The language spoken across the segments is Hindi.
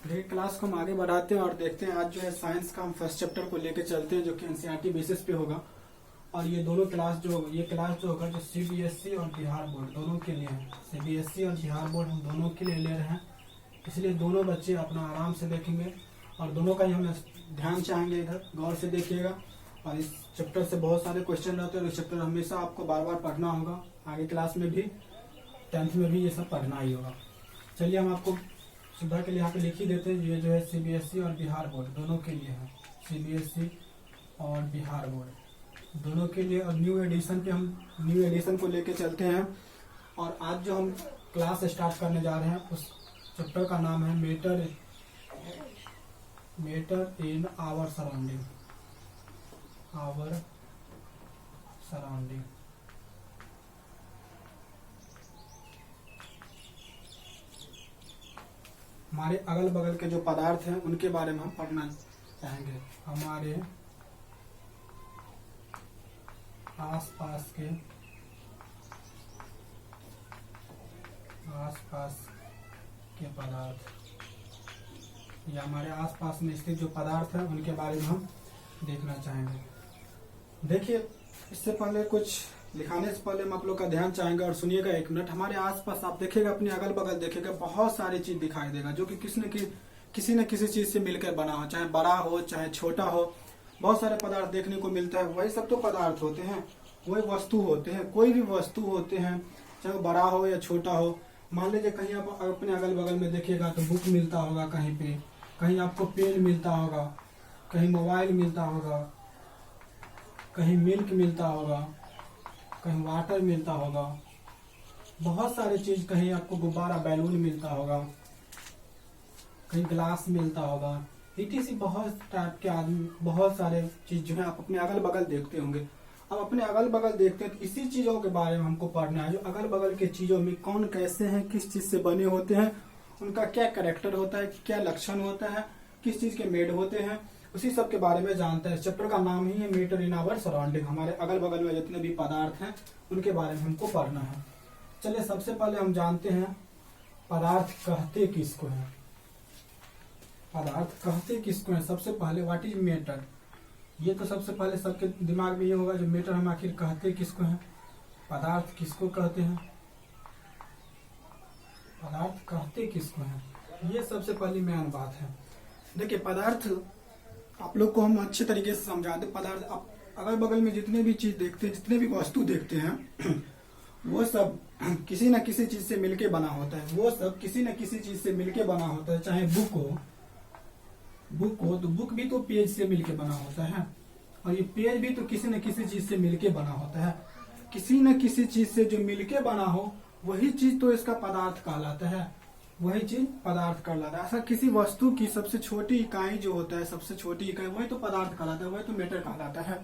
देखिए क्लास को हम आगे बढ़ाते हैं और देखते हैं। आज जो है साइंस का हम फर्स्ट चैप्टर को लेके चलते हैं, जो कि एनसीईआरटी बेसिस पे होगा। और ये दोनों क्लास जो होगा, ये क्लास जो होगा जो सीबीएसई और बिहार बोर्ड दोनों के लिए है। सीबीएसई और बिहार बोर्ड हम दोनों के लिए ले रहे हैं, इसलिए दोनों बच्चे अपना आराम से देखेंगे और दोनों का ही हम ध्यान चाहेंगे। इधर गौर से देखिएगा। और इस चैप्टर से बहुत सारे क्वेश्चन रहते हैं और इस चैप्टर हमेशा आपको बार बार पढ़ना होगा। आगे क्लास में भी, 10th में भी ये सब पढ़ना ही होगा। चलिए हम आपको सुविधा के लिए यहाँ पे लिख ही देते हैं। ये जो है सीबीएसई और बिहार बोर्ड दोनों के लिए है। सीबीएसई और बिहार बोर्ड दोनों के लिए। और न्यू एडिशन पे हम न्यू एडिशन को लेके चलते हैं। और आज जो हम क्लास स्टार्ट करने जा रहे हैं उस चैप्टर का नाम है मैटर इन आवर सराउंडिंग। हमारे अगल बगल के जो पदार्थ हैं उनके बारे में हम पढ़ना चाहेंगे। हमारे आसपास के पदार्थ, या हमारे आसपास में स्थित जो पदार्थ हैं उनके बारे में हम देखना चाहेंगे। देखिए, इससे पहले कुछ लिखाने से पहले हम आप लोग का ध्यान चाहेंगे और सुनिएगा 1 मिनट। हमारे आसपास आप देखिएगा, अपने अगल बगल देखिएगा, बहुत सारी चीज दिखाई देगा जो कि किसी न किसी चीज से मिलकर बना हो, चाहे बड़ा हो चाहे छोटा हो। बहुत सारे पदार्थ देखने को मिलता है। वही सब तो पदार्थ होते हैं, वही वस्तु होते हैं। कोई भी वस्तु होते हैं, चाहे वो बड़ा हो या छोटा हो। मान लीजिए कहीं आप अपने अगल बगल में देखिएगा तो बुक मिलता होगा, कहीं पे कहीं आपको पेन मिलता होगा, कहीं मोबाइल मिलता होगा, कहीं मिल्क मिलता होगा, कहीं वाटर मिलता होगा। बहुत सारी चीज, कहीं आपको गुब्बारा बैलून मिलता होगा, कहीं ग्लास मिलता होगा। इसी बहुत टाइप के आदमी, बहुत सारे चीज जो है आप अपने अगल बगल देखते होंगे। अब अपने अगल बगल देखते हैं तो इसी चीजों के बारे में हमको पढ़ना है। जो अगल बगल के चीजों में कौन कैसे हैं, किस चीज से बने होते हैं, उनका क्या कैरेक्टर होता है, क्या लक्षण होता है, किस चीज के मेड होते हैं, उसी सब के बारे में जानते हैं। चैप्टर का नाम ही है मैटर इन आवर सराउंडिंग। हमारे अगल बगल में जितने भी पदार्थ हैं उनके बारे में हमको पढ़ना है। चलिए सबसे पहले हम जानते हैं पदार्थ कहते किसको है। पदार्थ कहते किसको है। सबसे पहले व्हाट इज मैटर। ये तो सबसे पहले सबके दिमाग में ये होगा जो मैटर हम आखिर कहते किसको है, पदार्थ किसको कहते हैं, पदार्थ कहते किसको है। ये सबसे पहली मेन बात है। देखिए पदार्थ आप लोग को हम अच्छे तरीके से समझा दे। पदार्थ आप अगल बगल में जितने भी चीज देखते हैं, जितने भी वस्तु देखते हैं वो सब किसी न किसी चीज से मिलके बना होता है। वो सब किसी न किसी चीज से मिलके बना होता है। चाहे बुक हो तो बुक भी तो पेज से मिलके बना होता है, और ये पेज भी तो किसी न किसी चीज से मिलके बना होता है। किसी न किसी चीज से जो मिलके बना हो वही चीज तो इसका पदार्थ कहलाता है, वही चीज पदार्थ कहलाता है। ऐसा किसी वस्तु की सबसे छोटी इकाई जो होता है, सबसे छोटी इकाई, वही तो पदार्थ कहलाता है, वही तो मैटर कहलाता है।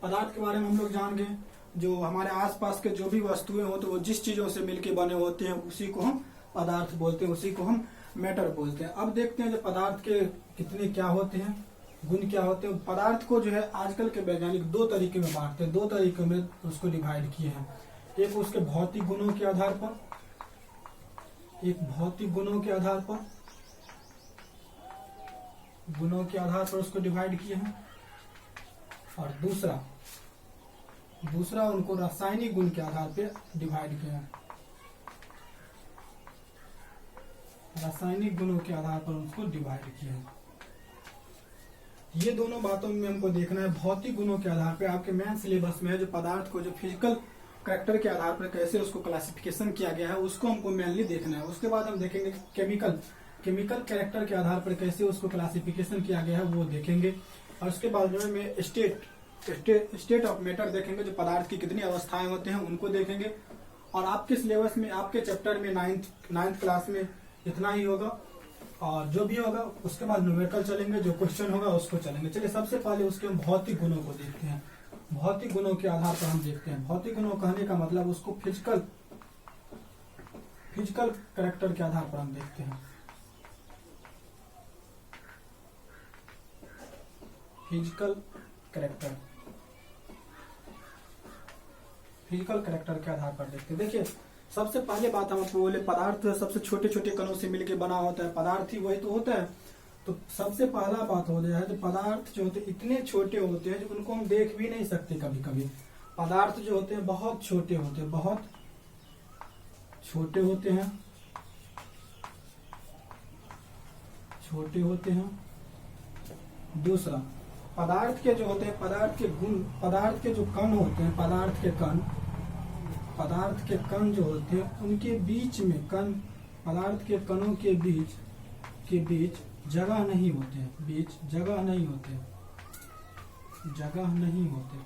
पदार्थ के बारे में हम लोग जान गए। जो हमारे आसपास के जो भी वस्तुएं हो तो वो जिस चीजों से मिलके बने होते हैं उसी को हम पदार्थ बोलते हैं, उसी को हम मैटर बोलते हैं। अब देखते हैं जो पदार्थ के कितने क्या होते हैं, गुण क्या होते हैं। पदार्थ को जो है आजकल के वैज्ञानिक 2 तरीके में बांटते हैं, 2 तरीके में उसको डिवाइड किए हैं। एक उसके भौतिक गुणों के आधार पर, एक भौतिक गुणों के आधार पर उसको डिवाइड किए हैं, और दूसरा उनको रासायनिक गुण के आधार पर डिवाइड किया है। रासायनिक गुणों के आधार पर उसको डिवाइड किया है। ये दोनों बातों में हमको देखना है। भौतिक गुणों के आधार पर आपके मेन सिलेबस में है जो पदार्थ को जो फिजिकल कैरेक्टर के आधार पर कैसे उसको क्लासिफिकेशन किया गया है उसको हमको मेनली देखना है। उसके बाद हम देखेंगे केमिकल कैरेक्टर के आधार पर कैसे उसको क्लासिफिकेशन किया गया है वो देखेंगे। और उसके बाद में स्टेट ऑफ मैटर देखेंगे, जो पदार्थ की कितनी अवस्थाएं होते हैं उनको देखेंगे। और आपके सिलेबस में, आपके चैप्टर में 9th क्लास में इतना ही होगा, और जो भी होगा उसके बाद न्यूमेरिकल चलेंगे, जो क्वेश्चन होगा उसको चलेंगे। चलिए सबसे पहले उसके हम भौतिक गुणों को देखते हैं। भौतिक गुणों के आधार पर हम देखते हैं। भौतिक गुणों कहने का मतलब उसको फिजिकल कैरेक्टर के आधार पर हम देखते हैं। फिजिकल कैरेक्टर के आधार पर देखते हैं। देखिए सबसे पहले बात हम आपको बोले, पदार्थ सबसे छोटे छोटे कणों से मिलकर बना होता है, पदार्थ ही वही तो होता है। तो सबसे पहला बात हो जाए तो पदार्थ जो होते हैं इतने छोटे होते हैं जो उनको हम देख भी नहीं सकते। कभी कभी पदार्थ जो होते हैं बहुत छोटे होते हैं, बहुत छोटे होते हैं, छोटे होते हैं। दूसरा, पदार्थ के जो होते हैं, पदार्थ के गुण, पदार्थ के जो कण होते हैं, पदार्थ के कण, पदार्थ के कण जो होते हैं उनके बीच में कण, पदार्थ के कणों के बीच जगह नहीं होते हैं, बीच जगह नहीं होते, जगह नहीं होते।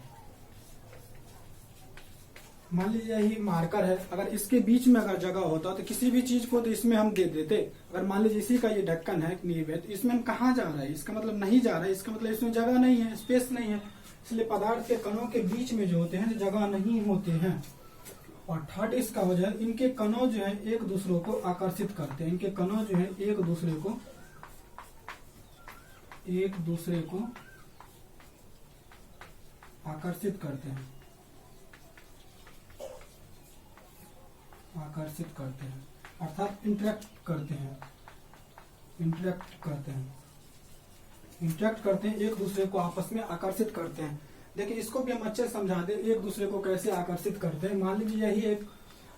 मान लीजिए यही मार्कर है, अगर इसके बीच में अगर जगह होता तो किसी भी चीज को तो इसमें हम दे देते। अगर मान लीजिए इसी का ये ढक्कन है नींव है, तो इसमें हम कहाँ जा रहा है, इसका मतलब नहीं जा रहा है, इसका मतलब इसमें जगह नहीं है, स्पेस नहीं है। इसलिए पदार्थ के कणों के बीच में जो होते हैं जगह नहीं होते हैं। और थर्ड इसका वजह, इनके कणों जो है एक दूसरे को आकर्षित करते हैं, इनके कणों जो है एक दूसरे को आकर्षित करते हैं, आकर्षित करते हैं, अर्थात इंटरेक्ट करते हैं, इंटरेक्ट करते हैं, इंटरेक्ट करते हैं, एक दूसरे को आपस में आकर्षित करते हैं। देखिए इसको भी हम अच्छे से समझा दें, एक दूसरे को कैसे आकर्षित करते हैं। मान लीजिए यही एक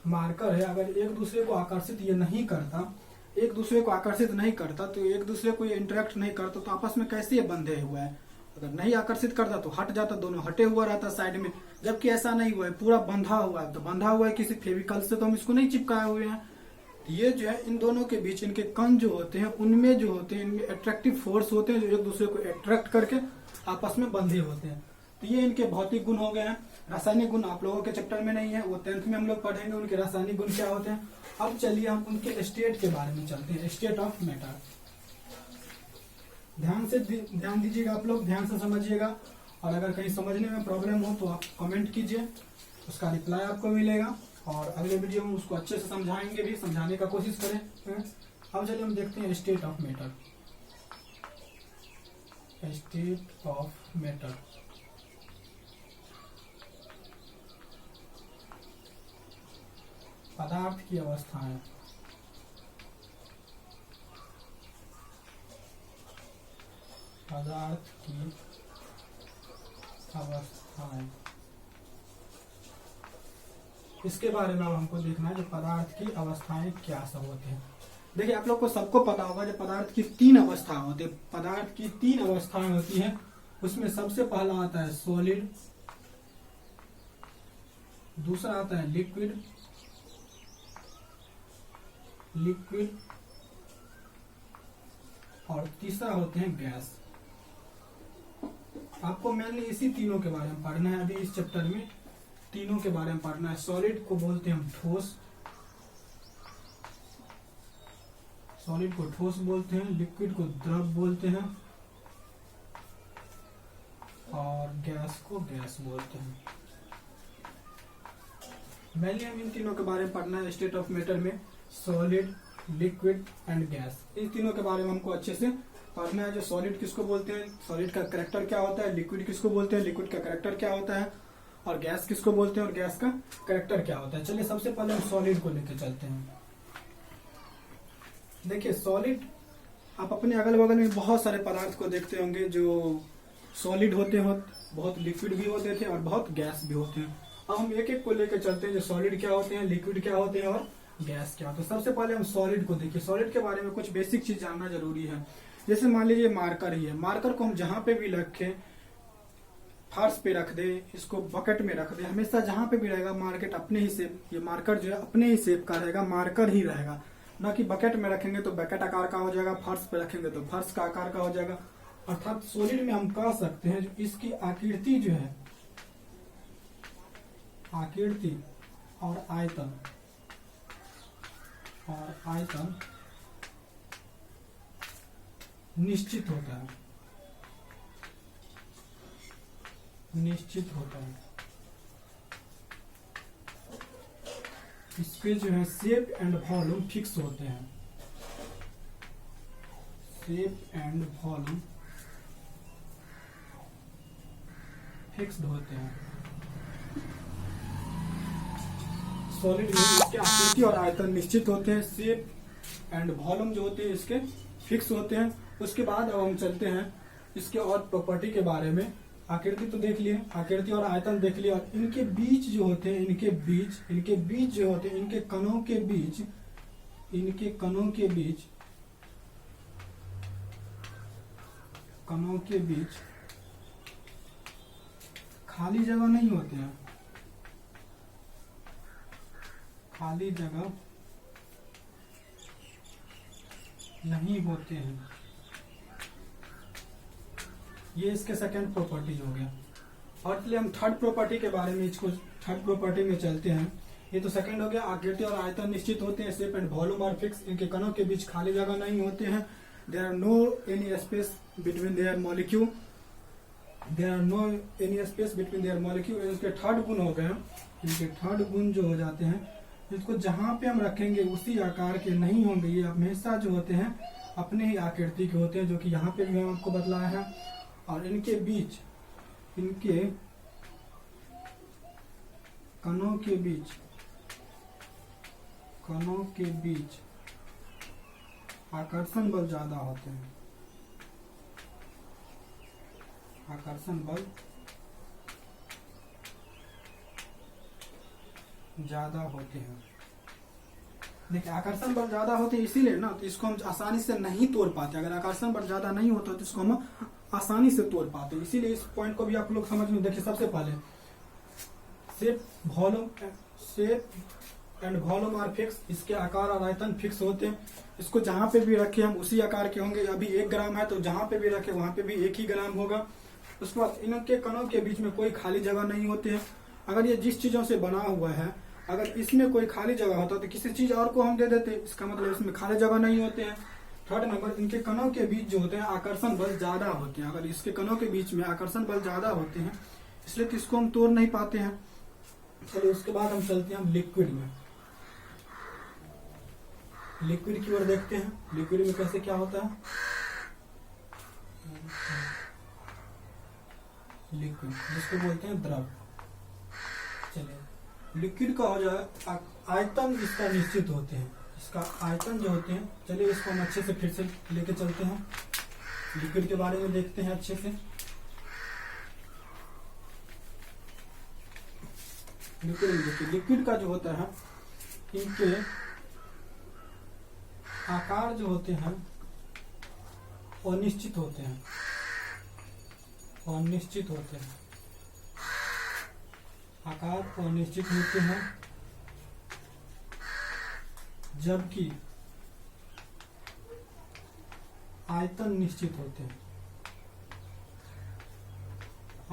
मार्कर है, अगर एक दूसरे को आकर्षित ये नहीं करता, एक दूसरे को आकर्षित नहीं करता, तो एक दूसरे को ये इंटरेक्ट नहीं करता, तो आपस में कैसे ये बंधे हुए हैं। अगर नहीं आकर्षित करता तो हट जाता, दोनों हटे हुआ रहता साइड में, जबकि ऐसा नहीं हुआ है, पूरा बंधा हुआ है। तो बंधा हुआ है किसी फेविकल से, तो हम इसको नहीं चिपकाए हुए हैं। ये जो है इन दोनों के बीच इनके कण जो होते हैं उनमें जो होते हैं इनमें अट्रैक्टिव फोर्स होते हैं, जो एक दूसरे को अट्रैक्ट करके आपस में बंधे होते हैं। तो ये इनके भौतिक गुण हो गए हैं। रासायनिक गुण आप लोगों के चैप्टर में नहीं है, वो 10th में हम लोग पढ़ेंगे उनके रासायनिक गुण क्या होते हैं। अब चलिए हम उनके स्टेट के बारे में चलते हैं, स्टेट ऑफ मैटर। ध्यान दीजिएगा, आप लोग ध्यान से समझिएगा, और अगर कहीं समझने में प्रॉब्लम हो तो आप कमेंट कीजिए, उसका रिप्लाई आपको मिलेगा, और अगले वीडियो में उसको अच्छे से समझाएंगे भी, समझाने का कोशिश करें। अब चलिए हम देखते हैं state of matter. State of matter, पदार्थ की अवस्थाएं, पदार्थ की अवस्थाएं, इसके बारे में हमको देखना है, जो पदार्थ की अवस्थाएं क्या सब होते हैं। देखिए आप लोग को सबको पता होगा जो पदार्थ की 3 अवस्थाएं होती है, पदार्थ की 3 अवस्थाएं होती हैं। उसमें सबसे पहला आता है सॉलिड, दूसरा आता है लिक्विड, और तीसरा होते हैं गैस। आपको मेनली इसी तीनों के बारे में पढ़ना है अभी इस चैप्टर में, तीनों के बारे में पढ़ना है। सॉलिड को बोलते हैं हम ठोस, सॉलिड को ठोस बोलते हैं, लिक्विड को द्रव बोलते हैं, और गैस को गैस बोलते हैं। मेनली हम इन तीनों के बारे में पढ़ना है स्टेट ऑफ मैटर में, सॉलिड, लिक्विड एंड गैस। इन तीनों के बारे में हमको अच्छे से पढ़ना है। जो सॉलिड किसको बोलते हैं, सॉलिड का कैरेक्टर क्या होता है, लिक्विड किसको बोलते हैं, लिक्विड का कैरेक्टर क्या होता है, और गैस किसको बोलते हैं और गैस का कैरेक्टर क्या होता है। चलिए सबसे पहले हम सॉलिड को लेकर चलते हैं। देखिए सॉलिड, आप अपने अगल बगल में बहुत सारे पदार्थ को देखते होंगे जो सॉलिड होते हैं, बहुत लिक्विड भी होते थे और बहुत गैस भी होते हैं। अब हम एक एक को लेकर चलते हैं, जो सॉलिड क्या होते हैं, लिक्विड क्या होते हैं और गैस क्या होता है। सबसे पहले हम सॉलिड को देखिए। सॉलिड के बारे में कुछ बेसिक चीज जानना जरूरी है। जैसे मान लीजिए मार्कर ही है, मार्कर को हम जहां पे भी रखें, फर्श पे रख दे, इसको बकेट में रख दे, हमेशा जहां पे भी रहेगा मार्केट अपने ही शेप, ये मार्कर जो है अपने ही शेप का रहेगा, मार्कर ही रहेगा। ना कि बकेट में रखेंगे तो बकेट आकार का हो जाएगा, फर्श पे रखेंगे तो फर्श का आकार का हो जाएगा। अर्थात सॉलिड में हम कह सकते हैं जो इसकी आकृति जो है, आकृति और आयतन निश्चित होता है, निश्चित होता है। इसके जो है शेप एंड वॉल्यूम फिक्स होते हैं, शेप एंड वॉल्यूम फिक्स्ड होते हैं। सॉलिड में इसके आकृति और आयतन निश्चित होते हैं, शेप एंड वॉल्यूम जो होते हैं इसके फिक्स होते हैं। उसके बाद अब हम चलते हैं इसके और प्रॉपर्टी के बारे में। आकृति तो देख लिए, आकृति और आयतन देख लिए, और इनके बीच जो होते हैं, इनके बीच जो होते हैं, इनके कणों के बीच खाली जगह नहीं होते हैं, खाली जगह नहीं होते हैं। ये इसके सेकंड प्रॉपर्टी हो गया। और चलिए हम थर्ड प्रॉपर्टी के बारे में, इसको थर्ड प्रॉपर्टी में चलते हैं। ये तो सेकंड हो गया, आकृति और आयतन निश्चित होते हैं, shape and volume are fix, इनके कणों के बीच खाली जगह नहीं होते हैं। There are no any space between their molecule, इसके थर्ड गुण हो गए। इनके थर्ड गुण जो हो जाते हैं, इसको जहां पे हम रखेंगे उसी आकार के नहीं होंगे, ये हमेशा जो होते हैं अपने ही आकृति के होते हैं, जो कि यहाँ पे भी हम आपको बतलाया है। और इनके बीच, इनके कणों के बीच आकर्षण बल ज्यादा होते हैं, आकर्षण बल ज्यादा होते हैं। देखिए आकर्षण बल ज्यादा होते हैं इसीलिए ना, तो इसको हम आसानी से नहीं तोड़ पाते। अगर आकर्षण बल ज्यादा नहीं होता तो इसको हम आसानी से तोड़ पाते, इसीलिए इस पॉइंट को भी आप लोग समझ में। देखिए सबसे पहले shape and volume are fix, इसके आकार और आयतन फिक्स होते हैं। इसको जहां पे भी रखे हम उसी आकार के होंगे। अभी 1 ग्राम है तो जहां पे भी रखे वहां पे भी 1 ही ग्राम होगा। उसके बाद इनके कणों के बीच में कोई खाली जगह नहीं होती है। अगर ये जिस चीजों से बना हुआ है, अगर इसमें कोई खाली जगह होता तो किसी चीज और को हम दे देते, इसका मतलब इसमें खाली जगह नहीं होते हैं। थर्ड नंबर, इनके कणों के बीच जो होते हैं आकर्षण बल ज्यादा होते हैं। अगर इसके कणों के बीच में आकर्षण बल ज्यादा होते हैं, इसलिए तो इसको हम तोड़ नहीं पाते हैं। चलिए उसके बाद हम चलते हैं हम लिक्विड में, लिक्विड की ओर देखते हैं। लिक्विड में कैसे क्या होता है, लिक्विड जिसको बोलते हैं द्रव। चलिए लिक्विड का हो जाए, आयतन इसका निश्चित होते हैं, इसका आयतन जो होते हैं। चलिए इसको हम अच्छे से फिर से लेके चलते हैं, लिक्विड के बारे में देखते हैं अच्छे से। लिक्विड का जो होता है, इनके आकार जो होते हैं अनिश्चित होते हैं, अनिश्चित होते हैं, आकार अनिश्चित होते हैं, जबकि आयतन निश्चित होते हैं,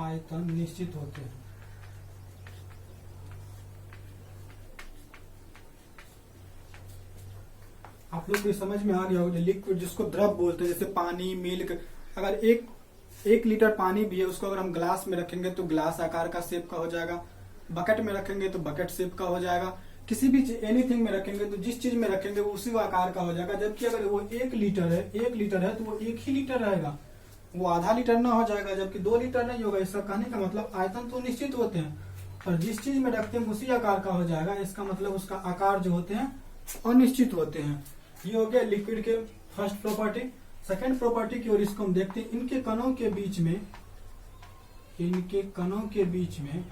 आयतन निश्चित होते हैं। आप लोग भी समझ में आ गया होगा। लिक्विड जिसको द्रव बोलते हैं, जैसे पानी, मिल्क। अगर एक लीटर पानी भी है, उसको अगर हम ग्लास में रखेंगे तो ग्लास आकार का शेप का हो जाएगा, बकेट में रखेंगे तो बकेट शेप का हो जाएगा, किसी भी एनीथिंग में रखेंगे तो जिस चीज में रखेंगे वो उसी आकार का हो जाएगा। जबकि अगर वो 1 लीटर है तो वो 1 ही लीटर रहेगा, वो आधा लीटर ना हो जाएगा, जबकि 2 लीटर नहीं होगा। इसका कहने का मतलब आयतन तो निश्चित होते हैं, और जिस चीज में रखते हैं उसी आकार का हो जाएगा। इसका मतलब उसका आकार जो होते हैं अनिश्चित होते हैं। ये हो गया लिक्विड के फर्स्ट प्रॉपर्टी। सेकंड प्रॉपर्टी की ओर इसको हम देखते हैं। इनके कणों के बीच में, इनके कणों के बीच में,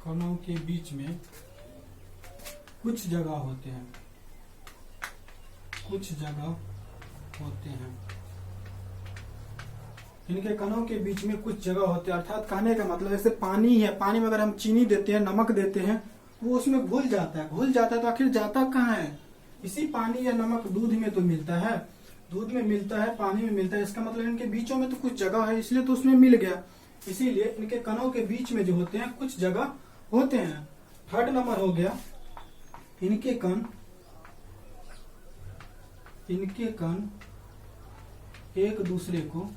कणों के बीच में कुछ जगह होते हैं, कुछ जगह होते हैं। इनके कणों के बीच में कुछ जगह होते हैं, अर्थात कहने का मतलब जैसे पानी है, पानी में अगर हम चीनी देते हैं, नमक देते हैं, वो उसमें घुल जाता है तो आखिर जाता कहाँ है? इसी पानी या नमक दूध में तो मिलता है, दूध में मिलता है, पानी में मिलता है। इसका मतलब इनके बीचों में तो कुछ जगह है, इसलिए तो उसमें मिल गया। इसीलिए इनके कणों के बीच में जो होते हैं कुछ जगह होते हैं। थर्ड नंबर हो गया, इनके कण एक दूसरे को